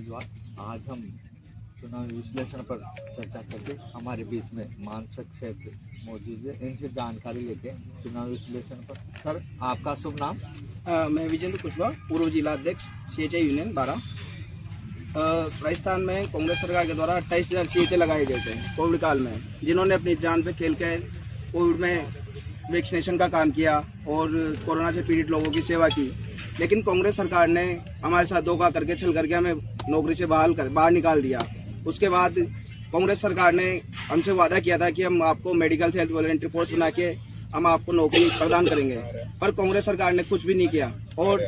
नौजवान। आज हम चुनावी विश्लेषण पर चर्चा करके हमारे बीच में मानसिक क्षेत्र मौजूद है, इनसे जानकारी लेते हैं चुनावी विश्लेषण पर। सर, आपका शुभ नाम? मैं विजेंद्र कुशवाहा, पूर्व जिला अध्यक्ष CHI यूनियन 12। राजस्थान में कांग्रेस सरकार के द्वारा 28,000 CHA लगाए गए थे कोविड काल में, जिन्होंने अपनी जान पे खेल कर कोविड में वैक्सीनेशन का काम किया और कोरोना से पीड़ित लोगों की सेवा की। लेकिन कांग्रेस सरकार ने हमारे साथ धोखा करके, छल करके हमें नौकरी से बाहर निकाल दिया। उसके बाद कांग्रेस सरकार ने हमसे वादा किया था कि हम आपको मेडिकल हेल्थ वॉलंटियर फोर्स बना के हम आपको नौकरी प्रदान करेंगे, पर कांग्रेस सरकार ने कुछ भी नहीं किया। और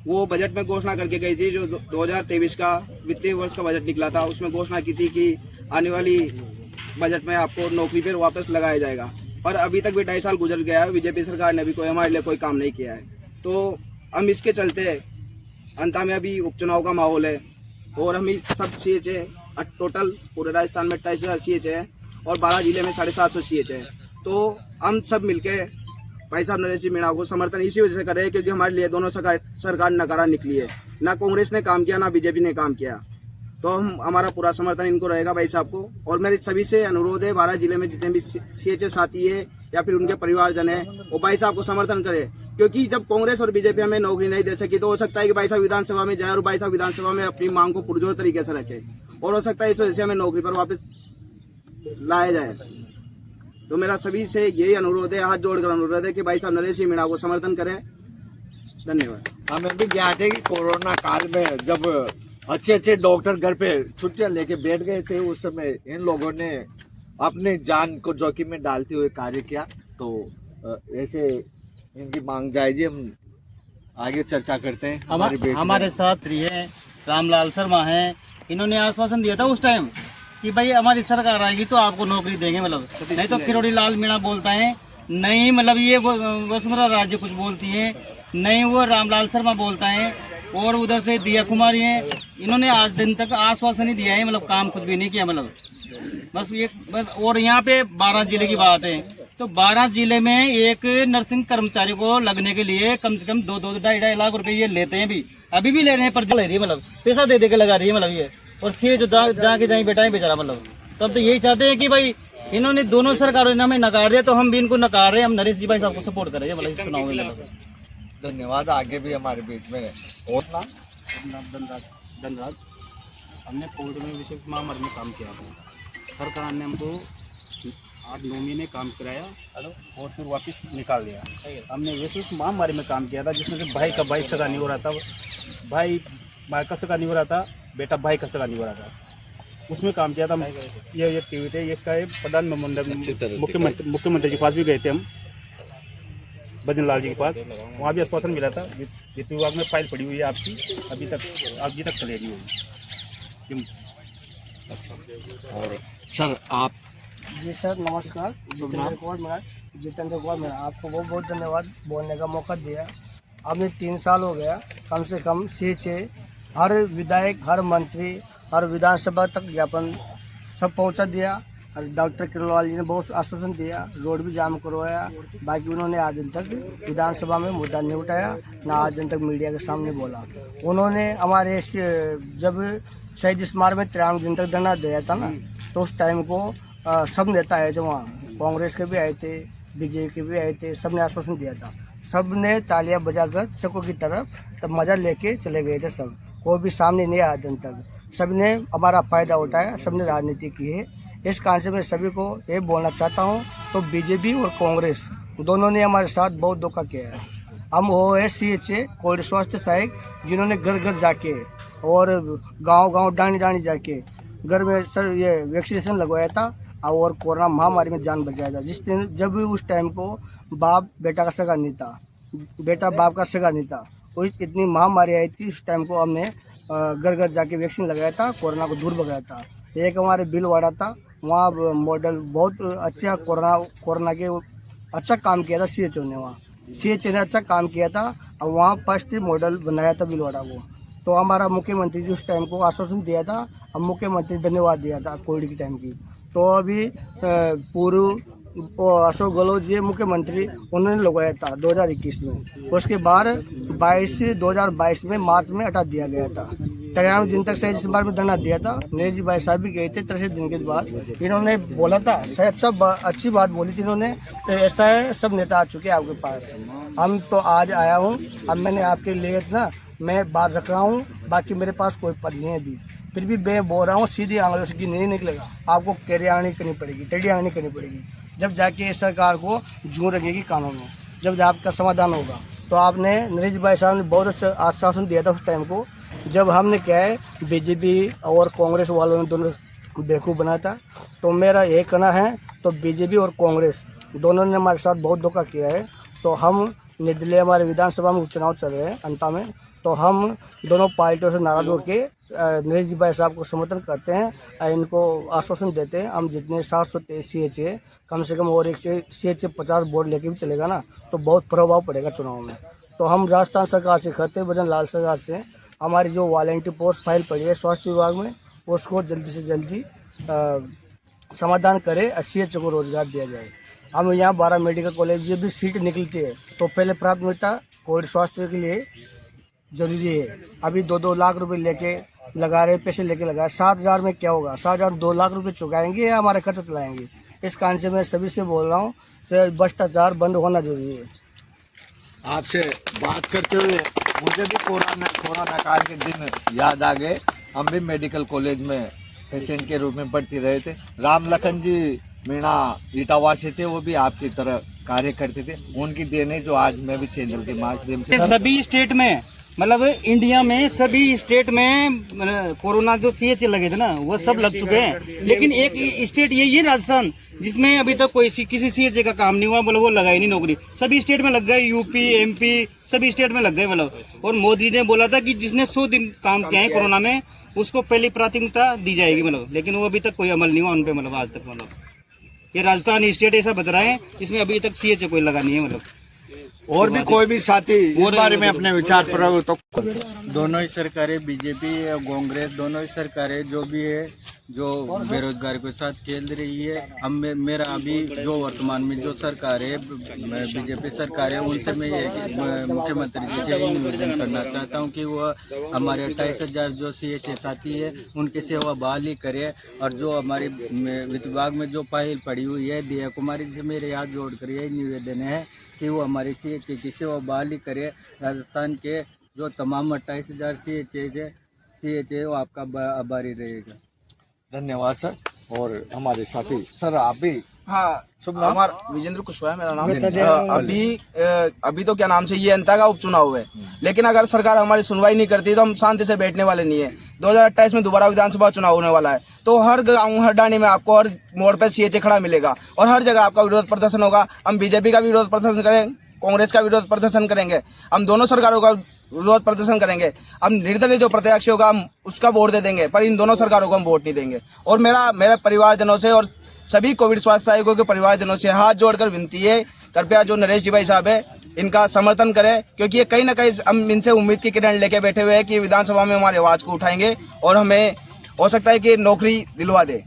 वो बजट में घोषणा करके गई थी, जो 2023 का वित्तीय वर्ष का बजट निकला था, उसमें घोषणा की थी कि आने वाली बजट में आपको नौकरी पर वापस लगाया जाएगा। पर अभी तक भी 2.5 साल गुजर गया है, बीजेपी सरकार ने भी हमारे लिए कोई काम नहीं किया है। तो हम इसके चलते अंत में अभी उपचुनाव का माहौल है और हम सब CHA टोटल पूरे राजस्थान में 28,000 CHA है और 12 जिले में 750 CHA है। तो हम सब मिलके भाई साहब नरेश जी मीणा को समर्थन इसी वजह से कर रहे हैं क्योंकि हमारे लिए दोनों सरकार नकारा निकली है। ना कांग्रेस ने काम किया, ना बीजेपी ने काम किया। तो हमारा पूरा समर्थन इनको रहेगा भाई साहब को। और मेरे सभी से अनुरोध है, 12 जिले में जितने भी CHA साथी है या फिर उनके परिवारजन है, वो भाई साहब को समर्थन करे। क्योंकि जब कांग्रेस और बीजेपी हमें नौकरी नहीं दे सकी, तो हो सकता है कि भाई साहब विधानसभा में जाए और भाई साहब विधानसभा में अपनी मांग को पुरजोर तरीके से रखे, और हो सकता है इस वजह से हमें नौकरी पर वापस लाया जाए। तो मेरा सभी से यही अनुरोध है, हाथ जोड़कर अनुरोध है कि भाई साहब नरेश जी मीणा को समर्थन करें। धन्यवाद। हमें भी ज्ञात है कि कोरोना काल में जब अच्छे डॉक्टर घर पे छुट्टियां लेके बैठ गए थे, उस समय इन लोगों ने अपनी जान को जोखिम में डालते हुए कार्य किया। तो ऐसे इनकी मांग जायज है, हम आगे चर्चा करते हैं। हमारे साथ रही रामलाल शर्मा हैं, इन्होंने आश्वासन दिया था उस टाइम कि भाई हमारी सरकार आएगी तो आपको नौकरी देंगे, मतलब नहीं तो किरोड़ी लाल मीणा बोलता है नहीं, मतलब ये वसुंधरा राजे कुछ बोलती है नहीं, वो रामलाल शर्मा बोलता है, और उधर से दिया कुमारी है। इन्होंने आज दिन तक आश्वासन ही दिया है, मतलब काम कुछ भी नहीं किया, मतलब बस। और यहाँ पे 12 जिले की बात है, तो 12 जिले में एक नर्सिंग कर्मचारी को लगने के लिए कम से कम 2-2.5 लाख रुपए ये लेते हैं, अभी भी ले रहे हैं, पर ले रही है, मतलब पैसा दे के लगा रही है, मतलब ये। और से जो जाके जाए बेटा है बेचारा, मतलब तब तो यही चाहते हैं कि भाई इन्होंने दोनों सरकारों ने हमें नकार दिया, तो हम भी इनको नकार रहे हैं। हम नरेश जी भाई साहब को सपोर्ट करेंगे, मतलब चुनाव में। धन्यवाद। आगे भी हमारे बीच में और धन्यवाद। हमने कोविड में विशेष महामारी में काम किया था, सरकार ने हमको 8-9 महीने काम कराया और फिर वापस निकाल दिया। हमने विशेष महामारी में काम किया था, जिसमें से भाई का भाई सगा नहीं हो रहा था, भाई का सगा नहीं हो रहा था, बेटा भाई का सगा नहीं हो रहा था, उसमें काम किया था। ये एक्टिविटी है, इसका प्रधानमंत्री मुख्यमंत्री के पास भी गए थे हम, भजन लाल जी के पास, वहाँ भी आश्वासन मिला था। वित्त विभाग में फाइल पड़ी हुई है आपकी, अभी तक चलेगी होगी। और सर, आप? जी सर, नमस्कार। जितेंद्र कुमार मेरा। आपको बहुत बहुत धन्यवाद बोलने का मौका दिया। आपने 3 साल हो गया, कम से कम CHA हर विधायक, हर मंत्री, हर विधानसभा तक ज्ञापन सब पहुंचा दिया। डॉक्टर किरोड़लाल जी ने बहुत आश्वासन दिया, रोड भी जाम करवाया, बाकी उन्होंने आज दिन तक विधानसभा में मुद्दा नहीं उठाया, ना आज दिन तक मीडिया के सामने बोला। उन्होंने हमारे जब शहीद स्मारक में 93 दिन तक धरना दिया था ना, तो उस टाइम को सब नेता आए थे वहाँ, कांग्रेस के भी आए थे, बीजेपी के भी आए थे, सब ने आश्वासन दिया था। सब ने तालियां बजाकर सबको की तरफ तब मजा लेके चले गए थे। सब कोई भी सामने नहीं आया दिन तक, सब ने हमारा फायदा उठाया, सब ने राजनीति की है। इस कारण से मैं सभी को ये बोलना चाहता हूँ, तो बीजेपी और कांग्रेस दोनों ने हमारे साथ बहुत धोखा किया है। हम वो है CHA कोविड स्वास्थ्य सहायक, जिन्होंने घर घर जाके और गांव डाणी जाके घर में सर ये वैक्सीनेशन लगवाया था और कोरोना महामारी में जान बचाया था। जिस दिन जब उस टाइम को बाप बेटा का सगा नहीं था, बेटा बाप का सगा नहीं था, उस इतनी महामारी आई थी, उस टाइम को हमने घर घर जाके वैक्सीन लगाया था, कोरोना को दूर भगाया था। एक हमारे भीलवाड़ा था, वहाँ मॉडल बहुत अच्छा कोरोना के अच्छा काम किया था CHA ने, वहाँ CHA ने अच्छा काम किया था और वहाँ फर्स्ट मॉडल बनाया था भीलवाड़ा को। तो हमारा मुख्यमंत्री जी उस टाइम को आश्वासन दिया था, हम मुख्यमंत्री धन्यवाद दिया था कोविड के टाइम की। तो अभी पूर्व अशोक गहलोत जी मुख्यमंत्री, उन्होंने लगवाया था 2021 में, उसके बाद 2022 में मार्च में हटा दिया गया था। 93 दिन तक शायद इस बार में धरना दिया था। नरेश जी भाई साहब भी गए थे 63 दिन के बाद। इन्होंने बोला था, शायद सब अच्छी बात बोली थी इन्होंने, तो ऐसा है सब नेता आ चुके हैं आपके पास। हम तो आज आया हूँ, अब मैंने आपके लिए ना मैं बात रख रहा हूँ, बाकी मेरे पास कोई पद नहीं है अभी। फिर भी मैं बोल रहा हूँ सीधी आंगलों से नहीं निकलेगा, आपको कैरियानी करनी पड़ेगी, टेढ़ी आंगनी करनी पड़ेगी, जब जाके सरकार को जूं लगेगी कानून में, जब आपका समाधान होगा। तो आपने नरेश भाई साहब ने बहुत अच्छा आश्वासन दिया था उस टाइम को, जब हमने क्या है बीजेपी और कांग्रेस वालों ने दोनों बेवकूफ़ बनाया था। तो मेरा ये कहना है, तो बीजेपी और कांग्रेस दोनों ने हमारे साथ बहुत धोखा किया है। तो हम निर्दलीय हमारे विधानसभा में उपचुनाव चल रहे हैं अंता में, तो हम दोनों पार्टियों से नाराज होकर नरेश भाई साहब को समर्थन करते हैं, इनको आश्वासन देते हैं। हम जितने 723 CHA कम से कम और एक CHA 50 वोट लेके भी चलेगा ना, तो बहुत प्रभाव पड़ेगा चुनाव में। तो हम राजस्थान सरकार से कहते हैं, भजन लाल सरकार से, हमारी जो वॉलंटियर पोस्ट फाइल पड़ी है स्वास्थ्य विभाग में, उसको जल्दी से जल्दी समाधान करे, CHA को रोजगार दिया जाए। हम यहाँ 12 मेडिकल कॉलेज भी सीट निकलती है, तो पहले प्राथमिकता कोविड स्वास्थ्य के लिए जरूरी है। अभी 2-2 लाख रुपए लेके लगा रहे, पैसे लेके लगाए, 7,000 में क्या होगा? 7,000 2 लाख रुपए चुकाएंगे या हमारे खर्च चलाएंगे? इस कारण से मैं सभी से बोल रहा हूँ कि भ्रष्टाचार बंद होना जरूरी है। आपसे बात करते हुए मुझे भी कोरोना काल के दिन याद आ गए। हम भी मेडिकल कॉलेज में पेशेंट के रूप में भर्ती रहे थे। राम लखन जी मीणा इटावा से थे, वो भी आपकी तरह कार्य करते थे। उनकी देन है जो आज मैं भी चैनल के माध्यम से सभी स्टेट में, मतलब इंडिया में सभी स्टेट में कोरोना जो CHA लगे थे ना, वो सब लग चुके हैं। लेकिन एक स्टेट यही है राजस्थान, जिसमें अभी तक कोई किसी CHA का काम नहीं हुआ, मतलब वो लगाई नहीं नौकरी। सभी स्टेट में लग गए, UP MP सभी स्टेट में लग गए मतलब। और मोदी ने बोला था कि जिसने 100 दिन काम किया है कोरोना में, उसको पहली प्राथमिकता दी जाएगी मतलब। लेकिन वो अभी तक कोई अमल नहीं हुआ उन पे मतलब आज तक मतलब। ये राजस्थान स्टेट ऐसा बता रहा है इसमें अभी तक CHA कोई लगा नहीं है मतलब। और भी कोई भी साथी इस बारे में अपने विचार पर तो दोनों ही सरकारें, बीजेपी या कांग्रेस, दोनों ही सरकारें जो भी है, जो बेरोजगार के साथ खेल रही है। हम मेरा अभी जो वर्तमान में जो सरकार है, बीजेपी सरकार है, उनसे मैं मुख्यमंत्री जी से निवेदन करना चाहता हूं कि वो हमारे 28,000 जो CHA साथी है उनकी सेवा बहाली करे। और जो हमारे विभाग में जो फाइल पड़ी हुई है, दिया कुमारी जी से मेरे हाथ जोड़कर यही निवेदन है कि वो हमारी CHA की सेवा बहाली करे। राजस्थान के जो तमाम 28,000 CHA वो आपका आभारी रहेगा। धन्यवाद सर। और हमारे साथी सर, आप भी? हाँ, हमारा विजेंद्र कुशवाहा मेरा नाम। अभी अभी तो क्या नाम से ये जनता का उपचुनाव है, लेकिन अगर सरकार हमारी सुनवाई नहीं करती तो हम शांति से बैठने वाले नहीं है। 2028 में दोबारा विधानसभा चुनाव होने वाला है, तो हर गाँव हर डाणी में आपको हर मोड़ पर CHA खड़ा मिलेगा और हर जगह आपका विरोध प्रदर्शन होगा। हम बीजेपी का भी विरोध प्रदर्शन करेंगे, कांग्रेस का विरोध प्रदर्शन करेंगे, हम दोनों सरकारों का विरोध प्रदर्शन करेंगे। हम निर्दलीय जो प्रत्याशी होगा हम उसका वोट दे देंगे, पर इन दोनों सरकारों को हम वोट नहीं देंगे। और मेरे परिवारजनों से और सभी कोविड स्वास्थ्य सहायकों के परिवारजनों से हाथ जोड़कर विनती है, कृपया जो नरेश जी भाई साहब है इनका समर्थन करें, क्योंकि ये कहीं ना कहीं हम इनसे उम्मीद की किरण लेके बैठे हुए हैं कि विधानसभा में हमारी आवाज को उठाएंगे और हमें हो सकता है कि नौकरी दिलवा दे।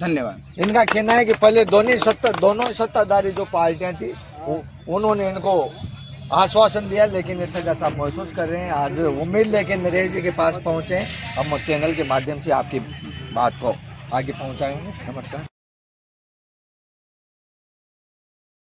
धन्यवाद। इनका कहना है कि पहले दोनों सत्ताधारी जो पार्टियां थी उन्होंने इनको आश्वासन दिया, लेकिन इतना जैसा महसूस कर रहे हैं। आज उम्मीद लेके नरेश जी के पास पहुंचे, हम चैनल के माध्यम से आपकी बात को आगे पहुंचाएंगे। नमस्कार।